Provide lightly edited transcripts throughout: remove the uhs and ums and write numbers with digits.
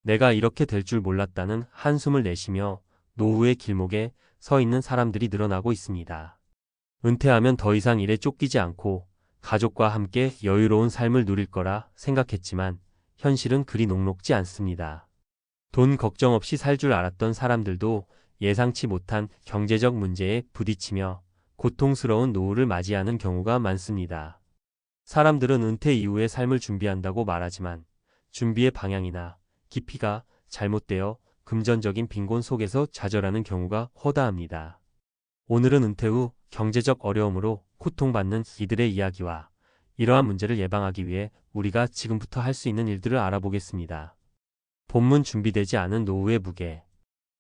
내가 이렇게 될 줄 몰랐다는 한숨을 내쉬며 노후의 길목에 서 있는 사람들이 늘어나고 있습니다. 은퇴하면 더 이상 일에 쫓기지 않고 가족과 함께 여유로운 삶을 누릴 거라 생각했지만 현실은 그리 녹록지 않습니다. 돈 걱정 없이 살 줄 알았던 사람들도 예상치 못한 경제적 문제에 부딪히며 고통스러운 노후를 맞이하는 경우가 많습니다. 사람들은 은퇴 이후의 삶을 준비한다고 말하지만 준비의 방향이나 깊이가 잘못되어 금전적인 빈곤 속에서 좌절하는 경우가 허다합니다. 오늘은 은퇴 후 경제적 어려움으로 고통받는 이들의 이야기와 이러한 문제를 예방하기 위해 우리가 지금부터 할 수 있는 일들을 알아보겠습니다. 본문 준비되지 않은 노후의 무게.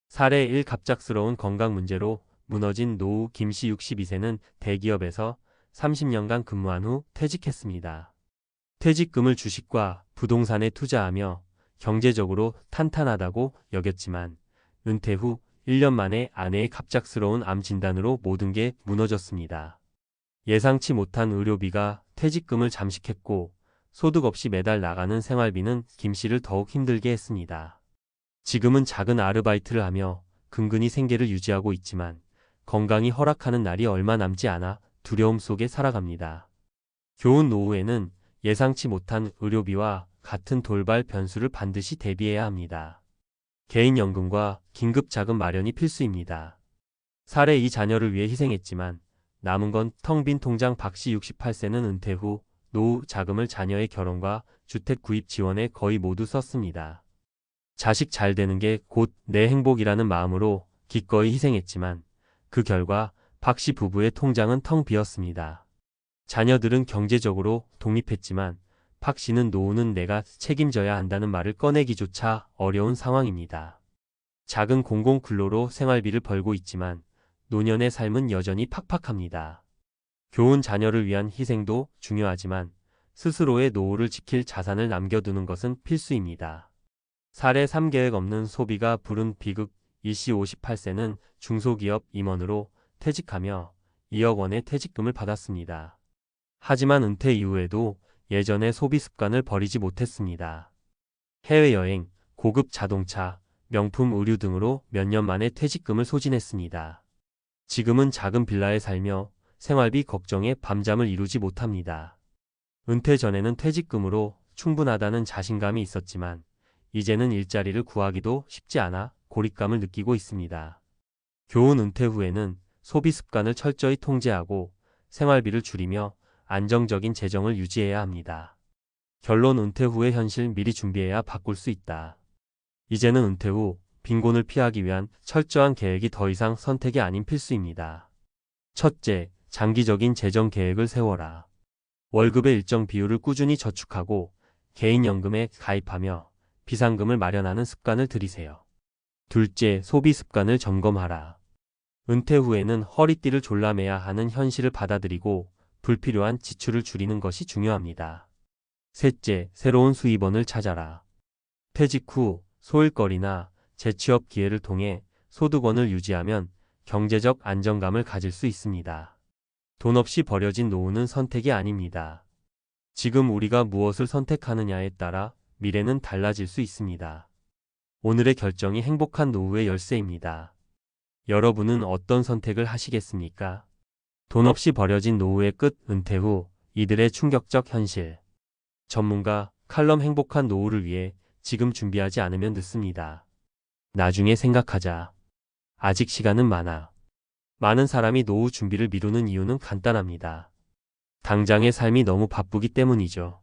사례 1. 갑작스러운 건강 문제로 무너진 노후. 김씨 62세는 대기업에서 30년간 근무한 후 퇴직했습니다. 퇴직금을 주식과 부동산에 투자하며 경제적으로 탄탄하다고 여겼지만 은퇴 후 1년 만에 아내의 갑작스러운 암 진단으로 모든 게 무너졌습니다. 예상치 못한 의료비가 퇴직금을 잠식했고 소득 없이 매달 나가는 생활비는 김 씨를 더욱 힘들게 했습니다. 지금은 작은 아르바이트를 하며 근근히 생계를 유지하고 있지만 건강이 허락하는 날이 얼마 남지 않아 두려움 속에 살아갑니다. 교훈. 노후에는 예상치 못한 의료비와 같은 돌발 변수를 반드시 대비해야 합니다. 개인연금과 긴급자금 마련이 필수입니다. 사례 2. 자녀를 위해 희생했지만 남은 건 텅 빈 통장. 박씨 68세는 은퇴 후 노후 자금을 자녀의 결혼과 주택 구입 지원에 거의 모두 썼습니다. 자식 잘 되는 게 곧 내 행복이라는 마음으로 기꺼이 희생했지만 그 결과 박씨 부부의 통장은 텅 비었습니다. 자녀들은 경제적으로 독립했지만 박 씨는 노후는 내가 책임져야 한다는 말을 꺼내기조차 어려운 상황입니다. 작은 공공근로로 생활비를 벌고 있지만 노년의 삶은 여전히 팍팍합니다. 교훈. 자녀를 위한 희생도 중요하지만 스스로의 노후를 지킬 자산을 남겨두는 것은 필수입니다. 사례 3. 계획 없는 소비가 부른 비극. 이씨 58세는 중소기업 임원으로 퇴직하며 2억 원의 퇴직금을 받았습니다. 하지만 은퇴 이후에도 예전의 소비 습관을 버리지 못했습니다. 해외여행, 고급 자동차, 명품 의류 등으로 몇 년 만에 퇴직금을 소진했습니다. 지금은 작은 빌라에 살며 생활비 걱정에 밤잠을 이루지 못합니다. 은퇴 전에는 퇴직금으로 충분하다는 자신감이 있었지만 이제는 일자리를 구하기도 쉽지 않아 고립감을 느끼고 있습니다. 교훈. 은퇴 후에는 소비 습관을 철저히 통제하고 생활비를 줄이며 안정적인 재정을 유지해야 합니다. 결론. 은퇴 후의 현실 미리 준비해야 바꿀 수 있다. 이제는 은퇴 후 빈곤을 피하기 위한 철저한 계획이 더 이상 선택이 아닌 필수입니다. 첫째, 장기적인 재정 계획을 세워라. 월급의 일정 비율을 꾸준히 저축하고 개인연금에 가입하며 비상금을 마련하는 습관을 들이세요. 둘째, 소비 습관을 점검하라. 은퇴 후에는 허리띠를 졸라매야 하는 현실을 받아들이고 불필요한 지출을 줄이는 것이 중요합니다. 셋째, 새로운 수입원을 찾아라. 퇴직 후 소일거리나 재취업 기회를 통해 소득원을 유지하면 경제적 안정감을 가질 수 있습니다. 돈 없이 버려진 노후는 선택이 아닙니다. 지금 우리가 무엇을 선택하느냐에 따라 미래는 달라질 수 있습니다. 오늘의 결정이 행복한 노후의 열쇠입니다. 여러분은 어떤 선택을 하시겠습니까? 돈 없이 버려진 노후의 끝. 은퇴 후 이들의 충격적 현실. 전문가 칼럼. 행복한 노후를 위해 지금 준비하지 않으면 늦습니다. 나중에 생각하자. 아직 시간은 많아. 많은 사람이 노후 준비를 미루는 이유는 간단합니다. 당장의 삶이 너무 바쁘기 때문이죠.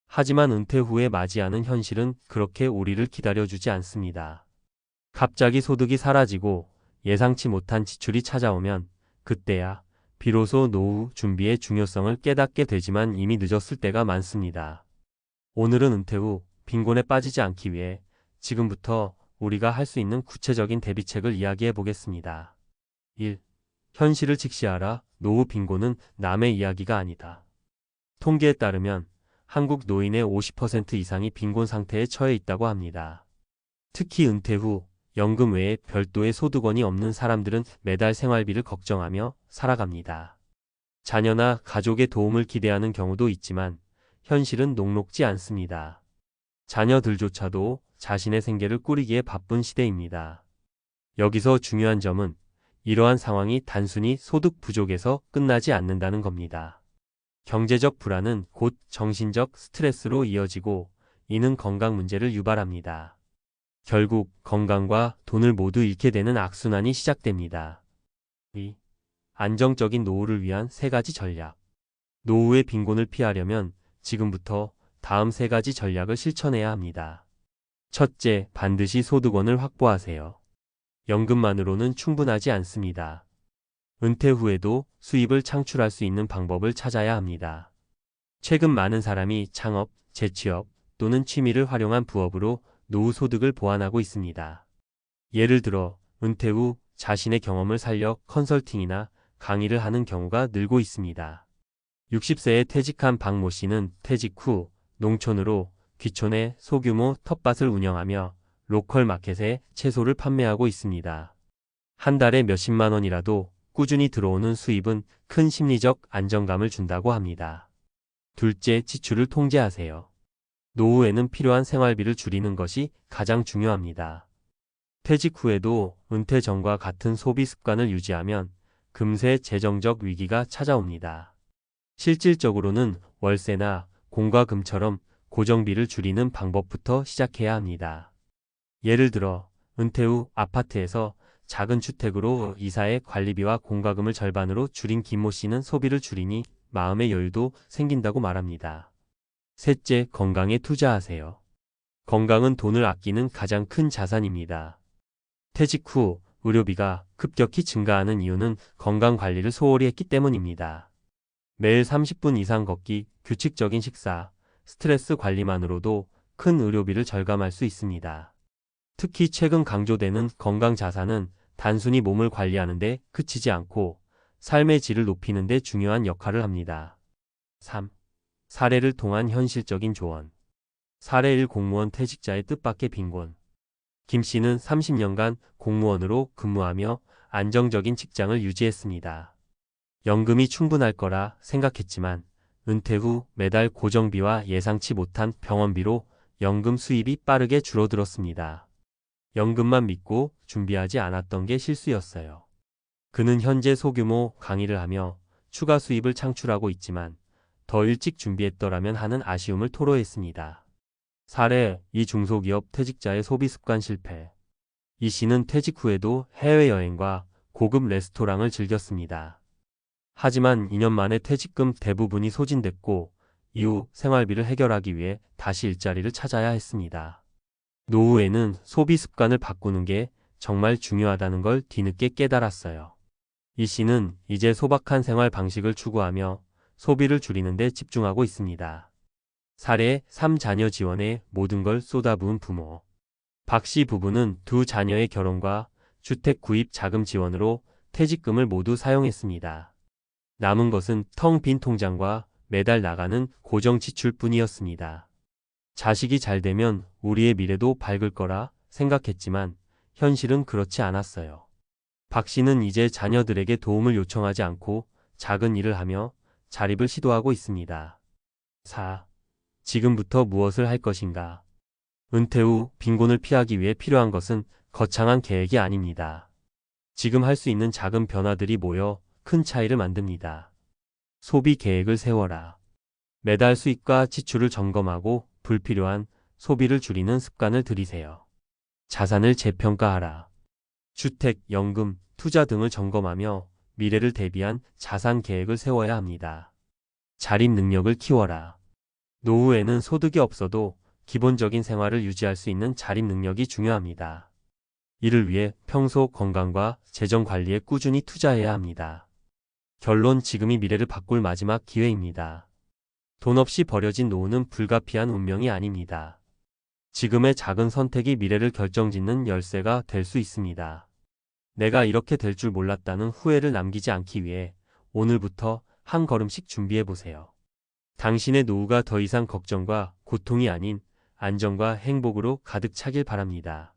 하지만 은퇴 후에 맞이하는 현실은 그렇게 우리를 기다려주지 않습니다. 갑자기 소득이 사라지고 예상치 못한 지출이 찾아오면 그때야 비로소 노후 준비의 중요성을 깨닫게 되지만 이미 늦었을 때가 많습니다. 오늘은 은퇴 후 빈곤에 빠지지 않기 위해 지금부터 우리가 할 수 있는 구체적인 대비책을 이야기해 보겠습니다. 1. 현실을 직시하라. 노후 빈곤은 남의 이야기가 아니다. 통계에 따르면 한국 노인의 50% 이상이 빈곤 상태에 처해 있다고 합니다. 특히 은퇴 후 연금 외에 별도의 소득원이 없는 사람들은 매달 생활비를 걱정하며 살아갑니다. 자녀나 가족의 도움을 기대하는 경우도 있지만 현실은 녹록지 않습니다. 자녀들조차도 자신의 생계를 꾸리기에 바쁜 시대입니다. 여기서 중요한 점은 이러한 상황이 단순히 소득 부족에서 끝나지 않는다는 겁니다. 경제적 불안은 곧 정신적 스트레스로 이어지고 이는 건강 문제를 유발합니다. 결국 건강과 돈을 모두 잃게 되는 악순환이 시작됩니다. 2. 안정적인 노후를 위한 3가지 전략. 노후의 빈곤을 피하려면 지금부터 다음 3가지 전략을 실천해야 합니다. 첫째, 반드시 소득원을 확보하세요. 연금만으로는 충분하지 않습니다. 은퇴 후에도 수입을 창출할 수 있는 방법을 찾아야 합니다. 최근 많은 사람이 창업, 재취업 또는 취미를 활용한 부업으로 노후 소득을 보완하고 있습니다. 예를 들어 은퇴 후 자신의 경험을 살려 컨설팅이나 강의를 하는 경우가 늘고 있습니다. 60세에 퇴직한 박모 씨는 퇴직 후 농촌으로 귀촌에 소규모 텃밭을 운영하며 로컬 마켓에 채소를 판매하고 있습니다. 한 달에 몇십만 원이라도 꾸준히 들어오는 수입은 큰 심리적 안정감을 준다고 합니다. 둘째, 지출을 통제하세요. 노후에는 필요한 생활비를 줄이는 것이 가장 중요합니다. 퇴직 후에도 은퇴 전과 같은 소비 습관을 유지하면 금세 재정적 위기가 찾아옵니다. 실질적으로는 월세나 공과 금처럼 고정비를 줄이는 방법부터 시작해야 합니다. 예를 들어 은퇴 후 아파트에서 작은 주택으로 이사의 관리비와 공과금을 절반으로 줄인 김모 씨는 소비를 줄이니 마음의 여유도 생긴다고 말합니다. 셋째, 건강에 투자하세요. 건강은 돈을 아끼는 가장 큰 자산입니다. 퇴직 후 의료비가 급격히 증가하는 이유는 건강관리를 소홀히 했기 때문입니다. 매일 30분 이상 걷기, 규칙적인 식사, 스트레스 관리만으로도 큰 의료비를 절감할 수 있습니다. 특히 최근 강조되는 건강 자산은 단순히 몸을 관리하는 데 그치지 않고 삶의 질을 높이는 데 중요한 역할을 합니다. 3. 사례를 통한 현실적인 조언. 사례 1. 공무원 퇴직자의 뜻밖의 빈곤. 김 씨는 30년간 공무원으로 근무하며 안정적인 직장을 유지했습니다. 연금이 충분할 거라 생각했지만 은퇴 후 매달 고정비와 예상치 못한 병원비로 연금 수입이 빠르게 줄어들었습니다. 연금만 믿고 준비하지 않았던 게 실수였어요. 그는 현재 소규모 강의를 하며 추가 수입을 창출하고 있지만 더 일찍 준비했더라면 하는 아쉬움을 토로했습니다. 사례 2. 중소기업 퇴직자의 소비 습관 실패. 이 씨는 퇴직 후에도 해외여행과 고급 레스토랑을 즐겼습니다. 하지만 2년 만에 퇴직금 대부분이 소진됐고 이후 생활비를 해결하기 위해 다시 일자리를 찾아야 했습니다. 노후에는 소비 습관을 바꾸는 게 정말 중요하다는 걸 뒤늦게 깨달았어요. 이 씨는 이제 소박한 생활 방식을 추구하며 소비를 줄이는 데 집중하고 있습니다. 사례 3. 자녀 지원에 모든 걸 쏟아부은 부모. 박 씨 부부는 2 자녀의 결혼과 주택 구입 자금 지원으로 퇴직금을 모두 사용했습니다. 남은 것은 텅 빈 통장과 매달 나가는 고정 지출뿐이었습니다. 자식이 잘 되면 우리의 미래도 밝을 거라 생각했지만 현실은 그렇지 않았어요. 박 씨는 이제 자녀들에게 도움을 요청하지 않고 작은 일을 하며 자립을 시도하고 있습니다. 4. 지금부터 무엇을 할 것인가? 은퇴 후 빈곤을 피하기 위해 필요한 것은 거창한 계획이 아닙니다. 지금 할 수 있는 작은 변화들이 모여 큰 차이를 만듭니다. 소비 계획을 세워라. 매달 수입과 지출을 점검하고 불필요한 소비를 줄이는 습관을 들이세요. 자산을 재평가하라. 주택, 연금, 투자 등을 점검하며 미래를 대비한 자산 계획을 세워야 합니다. 자립 능력을 키워라. 노후에는 소득이 없어도 기본적인 생활을 유지할 수 있는 자립 능력이 중요합니다. 이를 위해 평소 건강과 재정 관리에 꾸준히 투자해야 합니다. 결론, 지금이 미래를 바꿀 마지막 기회입니다. 돈 없이 버려진 노후는 불가피한 운명이 아닙니다. 지금의 작은 선택이 미래를 결정짓는 열쇠가 될 수 있습니다. 내가 이렇게 될 줄 몰랐다는 후회를 남기지 않기 위해 오늘부터 한 걸음씩 준비해보세요. 당신의 노후가 더 이상 걱정과 고통이 아닌 안정과 행복으로 가득 차길 바랍니다.